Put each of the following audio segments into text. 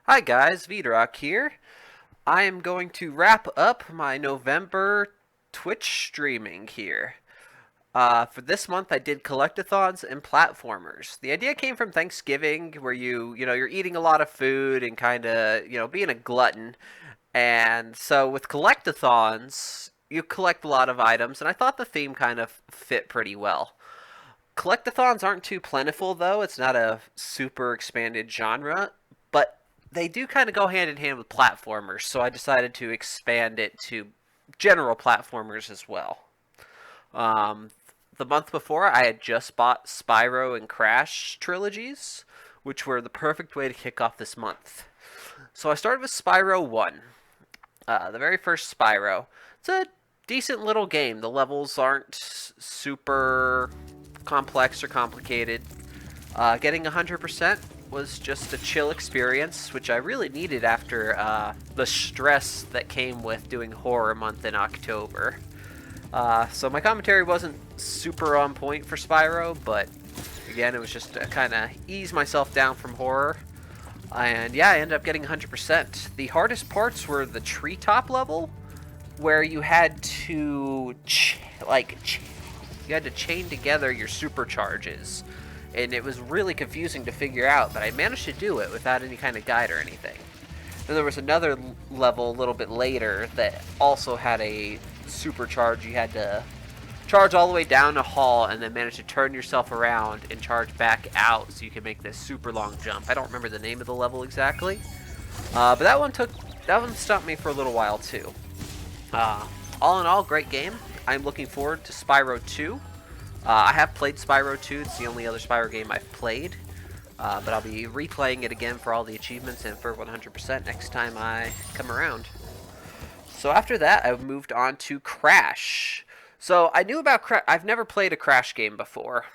Hi guys, Vidrock here. I am going to wrap up my November Twitch streaming here. For this month, I did collectathons and platformers. The idea came from Thanksgiving, where you're eating a lot of food and kind of, being a glutton. And so with collectathons, you collect a lot of items, and I thought the theme kind of fit pretty well. Collectathons aren't too plentiful, though. It's not a super expanded genre, but they do kind of go hand in hand with platformers, so I decided to expand it to general platformers as well. Um, the month before, I had just bought Spyro and Crash trilogies, which were the perfect way to kick off this month. So I started with Spyro 1, the very first Spyro. It's a decent little game. The levels aren't super complex or complicated. Getting 100% was just a chill experience, which I really needed after the stress that came with doing Horror Month in October. So my commentary wasn't super on point for Spyro, but again, it was just to kind of ease myself down from horror. And yeah, I ended up getting 100%. The hardest parts were the treetop level, where you had to you had to chain together your supercharges, and it was really confusing to figure out, but I managed to do it without any kind of guide or anything. Then there was another level a little bit later that also had a supercharge. You had to charge all the way down a hall and then manage to turn yourself around and charge back out so you can make this super long jump. I don't remember the name of the level exactly, but that one stumped me for a little while too. All in all, great game. I'm looking forward to Spyro 2. I have played Spyro 2. It's the only other Spyro game I've played. But I'll be replaying it again for all the achievements and for 100% next time I come around. So after that, I moved on to Crash. So I knew about Crash. I've never played a Crash game before.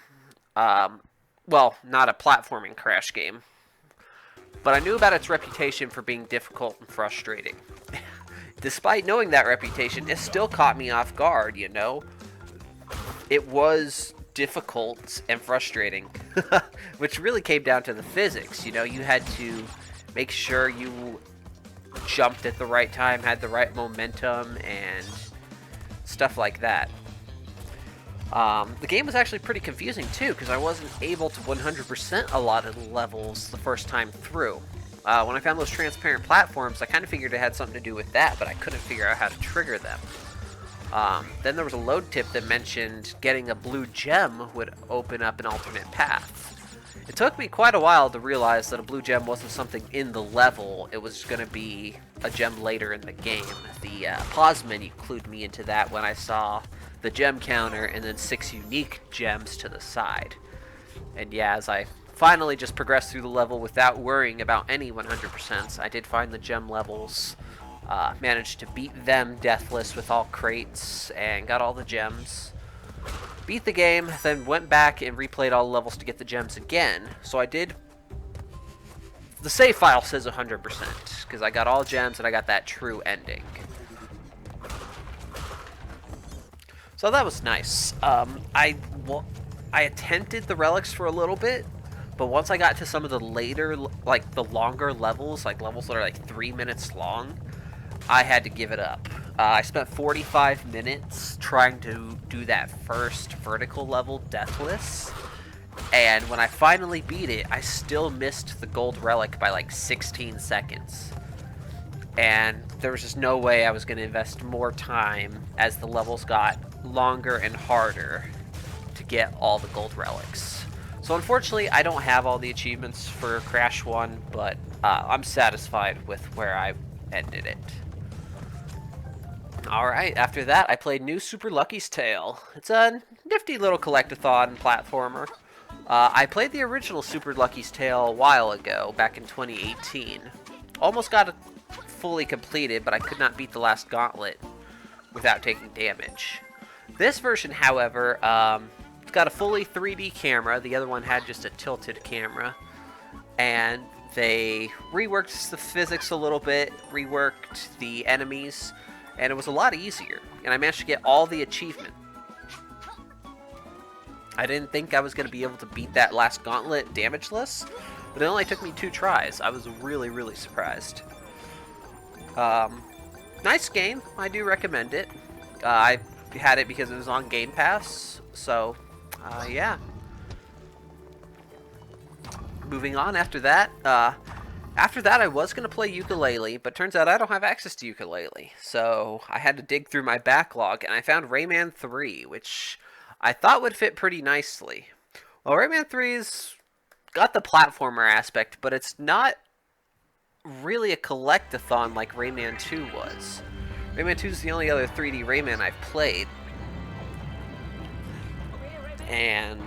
Well, not a platforming Crash game. But I knew about its reputation for being difficult and frustrating. Despite knowing that reputation, it still caught me off guard, you know? It was difficult and frustrating, which really came down to the physics. You know, you had to make sure you jumped at the right time, had the right momentum, and stuff like that. The game was actually pretty confusing too, because I wasn't able to 100% a lot of the levels the first time through. When I found those transparent platforms, I kind of figured it had something to do with that, but I couldn't figure out how to trigger them. Then there was a load tip that mentioned getting a blue gem would open up an alternate path. It took me quite a while to realize that a blue gem wasn't something in the level, it was going to be a gem later in the game. The pause menu clued me into that when I saw the gem counter and then 6 unique gems to the side. And yeah, as I finally just progressed through the level without worrying about any 100%, I did find the gem levels. Managed to beat them deathless with all crates and got all the gems. Beat the game, then went back and replayed all the levels to get the gems again. So I did. The save file says 100% because I got all gems and I got that true ending. So that was nice. I attempted the relics for a little bit, but once I got to some of the later, like the longer levels, like levels that are like 3 minutes long, I had to give it up. I spent 45 minutes trying to do that first vertical level deathless, and when I finally beat it, I still missed the gold relic by like 16 seconds. And there was just no way I was going to invest more time as the levels got longer and harder to get all the gold relics. So unfortunately, I don't have all the achievements for Crash 1, but I'm satisfied with where I ended it. Alright, after that, I played New Super Lucky's Tale. It's a nifty little collectathon platformer. I played the original Super Lucky's Tale a while ago, back in 2018. Almost got it fully completed, but I could not beat the last gauntlet without taking damage. This version, however, it's got a fully 3D camera. The other one had just a tilted camera. And they reworked the physics a little bit, reworked the enemies, and it was a lot easier. And I managed to get all the achievements. I didn't think I was going to be able to beat that last gauntlet damageless, but it only took me 2 tries. I was really, really surprised. Um, nice game. I do recommend it. I had it because it was on Game Pass, so yeah. Moving on after that. After that, I was going to play ukulele, but turns out I don't have access to ukulele. So I had to dig through my backlog, and I found Rayman 3, which I thought would fit pretty nicely. Well, Rayman 3's got the platformer aspect, but it's not really a collectathon like Rayman 2 was. Rayman 2 is the only other 3D Rayman I've played. And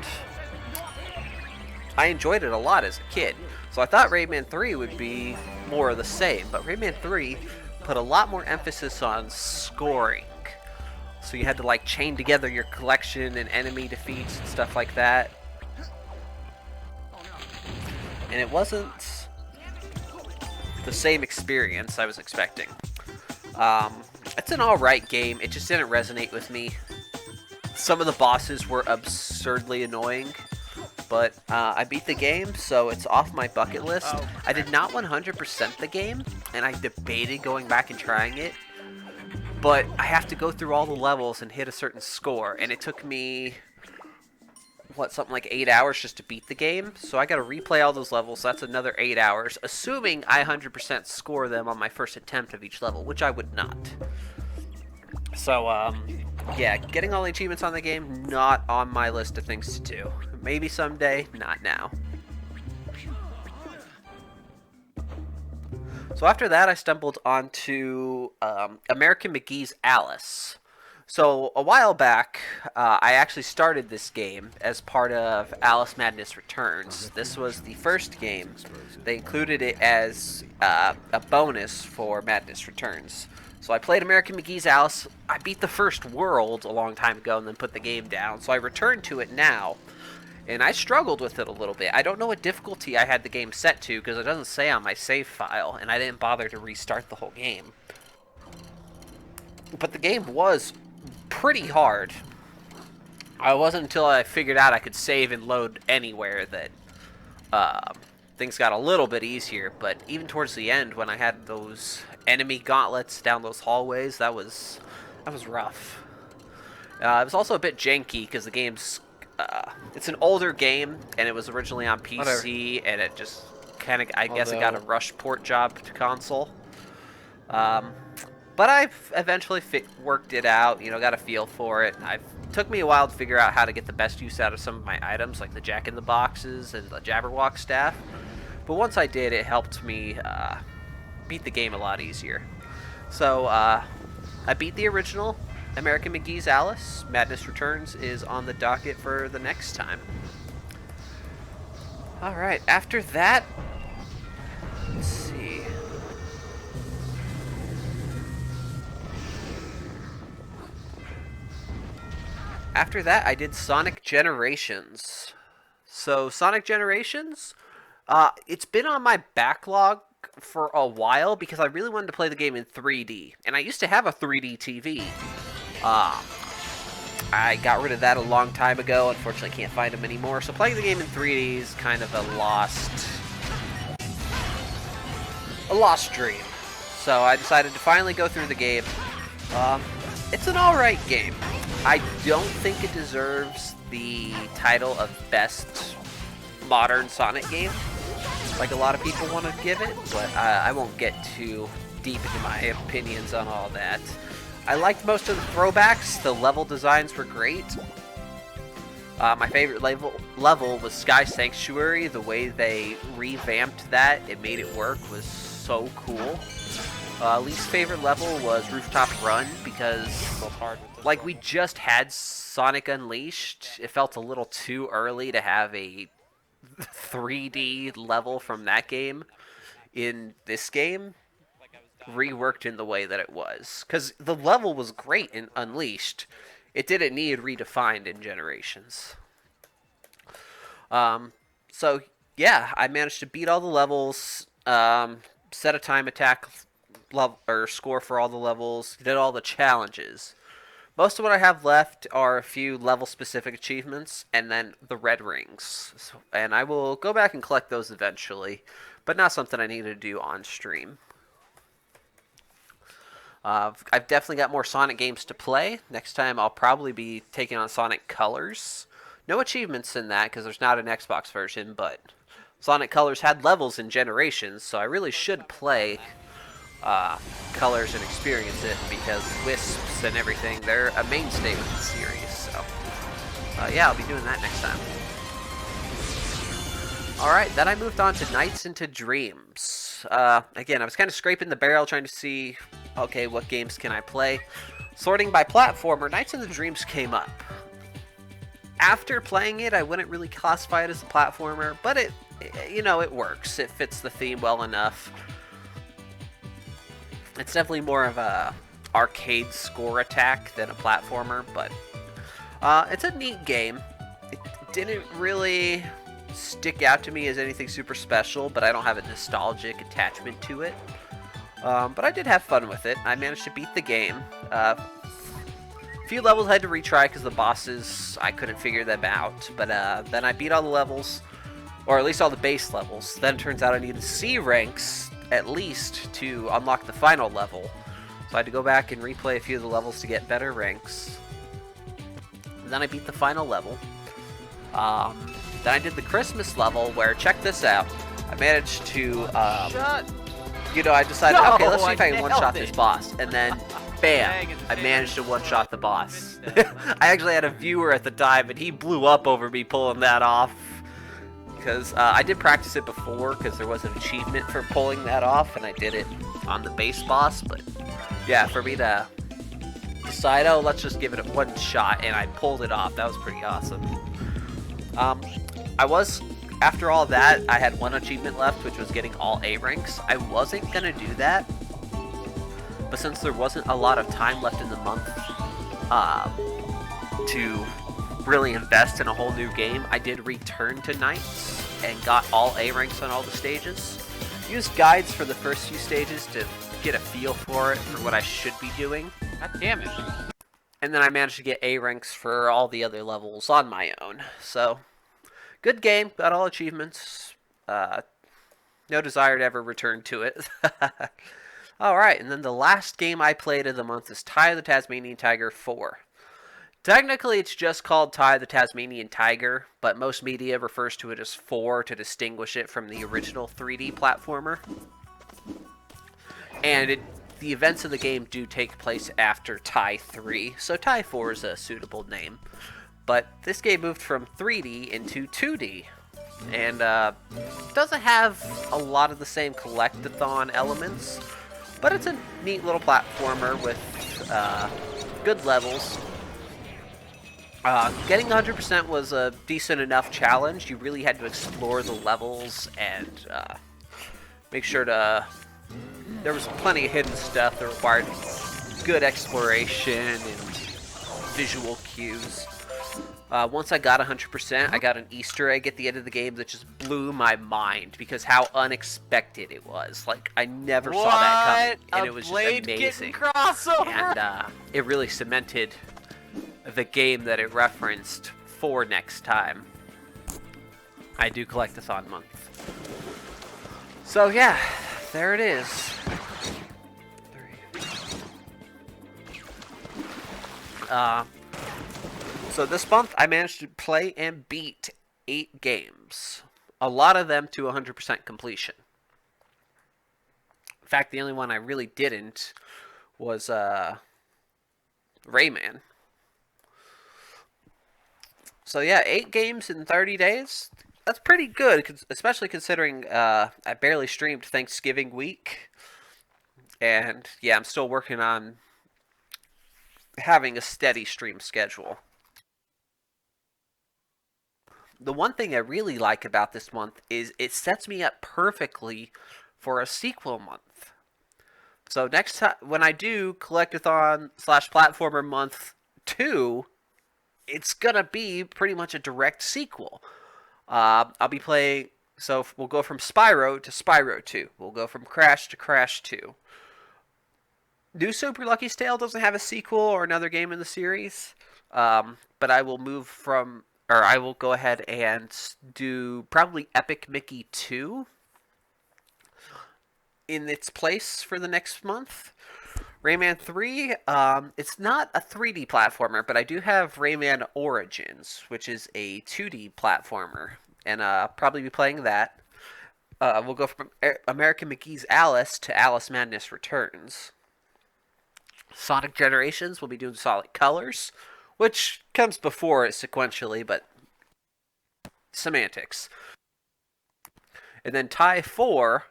I enjoyed it a lot as a kid. So I thought Rayman 3 would be more of the same, but Rayman 3 put a lot more emphasis on scoring. So you had to like chain together your collection and enemy defeats and stuff like that. And it wasn't the same experience I was expecting. It's an alright game, it just didn't resonate with me. Some of the bosses were absurdly annoying. But I beat the game, so it's off my bucket list. I did not 100% the game, and I debated going back and trying it. But I have to go through all the levels and hit a certain score, and it took me, something like 8 hours just to beat the game. So I gotta replay all those levels, so that's another 8 hours, assuming I 100% score them on my first attempt of each level, which I would not. So, yeah, getting all the achievements on the game, not on my list of things to do. Maybe someday, not now. So after that, I stumbled onto American McGee's Alice. So a while back, I actually started this game as part of Alice Madness Returns. This was the first game. They included it as a bonus for Madness Returns. So I played American McGee's Alice. I beat the first world a long time ago and then put the game down. So I returned to it now. And I struggled with it a little bit. I don't know what difficulty I had the game set to because it doesn't say on my save file. And I didn't bother to restart the whole game. But the game was pretty hard. It wasn't until I figured out I could save and load anywhere that things got a little bit easier. But even towards the end, when I had those enemy gauntlets down those hallways, that was rough. It was also a bit janky because the game's it's an older game and it was originally on PC. Whatever. And it just kind of, I guess it got a rush port job to console. But I've eventually worked it out, got a feel for it. It took me a while to figure out how to get the best use out of some of my items, like the Jack-in-the-Boxes and the Jabberwock staff. But once I did, it helped me beat the game a lot easier. So I beat the original American McGee's Alice. Madness Returns is on the docket for the next time. Alright, after that, let's see. After that, I did Sonic Generations. So, Sonic Generations, it's been on my backlog for a while because I really wanted to play the game in 3D. And I used to have a 3D TV. I got rid of that a long time ago. Unfortunately, I can't find them anymore. So playing the game in 3D is kind of a lost dream. So I decided to finally go through the game. It's an alright game. I don't think it deserves the title of best modern Sonic game, like a lot of people want to give it, but I won't get too deep into my opinions on all that. I liked most of the throwbacks. The level designs were great. My favorite level was Sky Sanctuary. The way they revamped that, it made it work, was so cool. Least favorite level was Rooftop Run because, like, we just had Sonic Unleashed. It felt a little too early to have a 3D level from that game in this game reworked in the way that it was. Because the level was great in Unleashed. It didn't need redefined in Generations. So, yeah, I managed to beat all the levels, set a time attack level or score for all the levels, did all the challenges. Most of what I have left are a few level-specific achievements, and then the red rings. And I will go back and collect those eventually, but not something I need to do on stream. I've definitely got more Sonic games to play. Next time I'll probably be taking on Sonic Colors. No achievements in that because there's not an Xbox version, but Sonic Colors had levels in Generations, so I really should play Colors and experience it because Wisps and everything, they're a mainstay with the series. So, yeah, I'll be doing that next time. Alright, then I moved on to Nights into Dreams. Again, I was kind of scraping the barrel trying to see, okay, what games can I play? Sorting by platformer, Nights into Dreams came up. After playing it, I wouldn't really classify it as a platformer, but it works. It fits the theme well enough. It's definitely more of a arcade score attack than a platformer, but it's a neat game. It didn't really stick out to me as anything super special, but I don't have a nostalgic attachment to it. But I did have fun with it. I managed to beat the game. A few levels I had to retry because the bosses, I couldn't figure them out. But then I beat all the levels, or at least all the base levels. Then it turns out I needed C ranks, at least, to unlock the final level. So I had to go back and replay a few of the levels to get better ranks. And then I beat the final level. Then I did the Christmas level where, check this out, I managed to, I decided, okay, let's see if I can one-shot this boss. And then, bam, I managed to one-shot the boss. I actually had a viewer at the time, and he blew up over me pulling that off. Because I did practice it before, because there was an achievement for pulling that off, and I did it on the base boss. But, yeah, for me to decide, oh, let's just give it a one shot, and I pulled it off. That was pretty awesome. After all that, I had one achievement left, which was getting all A ranks. I wasn't going to do that, but since there wasn't a lot of time left in the month to really invest in a whole new game, I did return to Nights and got all A ranks on all the stages. Used guides for the first few stages to get a feel for it, for what I should be doing. God damn it. And then I managed to get A ranks for all the other levels on my own. So, good game, got all achievements. No desire to ever return to it. Alright, and then the last game I played of the month is Ty of the Tasmanian Tiger 4. Technically, it's just called Ty of the Tasmanian Tiger, but most media refers to it as 4 to distinguish it from the original 3D platformer. And the events of the game do take place after Ty 3, so Ty 4 is a suitable name. But this game moved from 3D into 2D, and doesn't have a lot of the same Collectathon elements, but it's a neat little platformer with good levels. Getting 100% was a decent enough challenge. You really had to explore the levels and make sure to... There was plenty of hidden stuff that required good exploration and visual cues. Once I got 100%, I got an Easter egg at the end of the game that just blew my mind because how unexpected it was. Like, I never saw that coming, and it was just amazing. And it really cemented the game that it referenced for next time I do Collectathon month. So yeah, there it is. So this month I managed to play and beat 8 games. A lot of them to 100% completion. In fact, the only one I really didn't was Rayman. So yeah, 8 games in 30 days. That's pretty good, especially considering I barely streamed Thanksgiving week. And yeah, I'm still working on having a steady stream schedule. The one thing I really like about this month is it sets me up perfectly for a sequel month. So next time, when I do Collectathon / Platformer month 2, it's gonna be pretty much a direct sequel. I'll be playing, so we'll go from Spyro to Spyro 2. We'll go from Crash to Crash 2. New Super Lucky's Tale doesn't have a sequel or another game in the series, but I will move from, or I will go ahead and do probably Epic Mickey 2 in its place for the next month. Rayman 3, it's not a 3D platformer, but I do have Rayman Origins, which is a 2D platformer, and probably be playing that. We'll go from American McGee's Alice to Alice Madness Returns. Sonic Generations, we'll be doing Solid Colors, which comes before it sequentially, but semantics. And then Tie 4,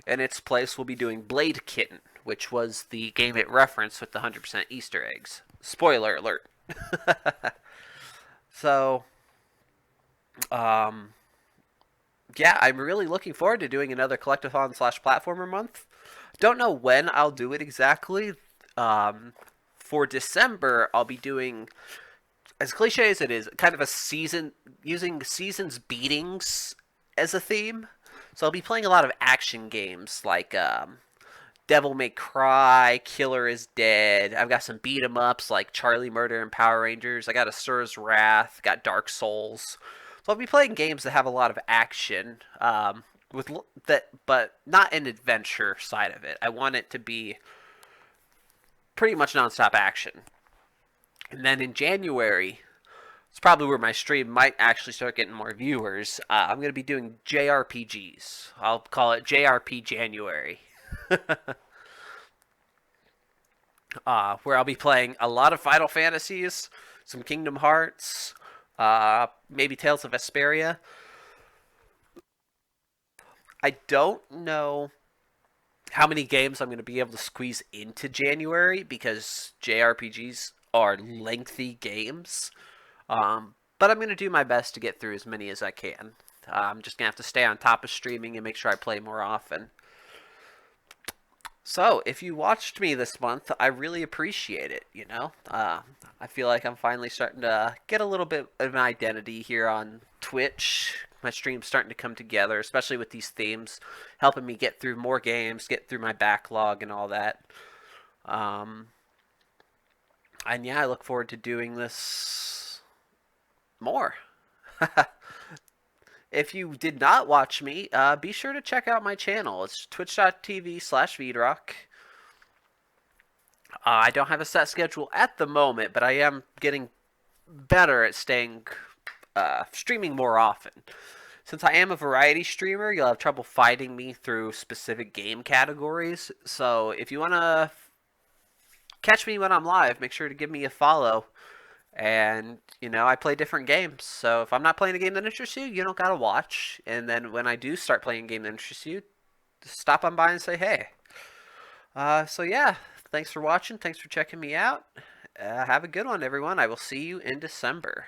in its place, we'll be doing Blade Kitten, which was the game it referenced with the 100% Easter eggs. Spoiler alert. So, um, yeah, I'm really looking forward to doing another collectathon slash platformer month. Don't know when I'll do it exactly. Um, for December, I'll be doing, as cliche as it is, kind of a season, using seasons beatings as a theme. So I'll be playing a lot of action games like Devil May Cry, Killer is Dead. I've got some beat 'em ups like Charlie Murder and Power Rangers. I got Asura's Wrath, got Dark Souls. So I'll be playing games that have a lot of action, with that, but not an adventure side of it. I want it to be pretty much nonstop action. And then in January, it's probably where my stream might actually start getting more viewers. I'm going to be doing JRPGs. I'll call it JRP January. Where I'll be playing a lot of Final Fantasies, some Kingdom Hearts, maybe Tales of Vesperia. I don't know how many games I'm going to be able to squeeze into January because JRPGs are lengthy games. But I'm going to do my best to get through as many as I can. I'm just going to have to stay on top of streaming and make sure I play more often. So, if you watched me this month, I really appreciate it, you know? I feel like I'm finally starting to get a little bit of an identity here on Twitch. My stream's starting to come together, especially with these themes, helping me get through more games, get through my backlog and all that. Um, and yeah, I look forward to doing this more. If you did not watch me, be sure to check out my channel. It's twitch.tv/Vidrock. I don't have a set schedule at the moment, but I am getting better at streaming more often. Since I am a variety streamer, you'll have trouble finding me through specific game categories. So if you want to catch me when I'm live, make sure to give me a follow. And, I play different games. So if I'm not playing a game that interests you, you don't gotta watch. And then when I do start playing a game that interests you, just stop on by and say hey. So yeah, thanks for watching. Thanks for checking me out. Have a good one, everyone. I will see you in December.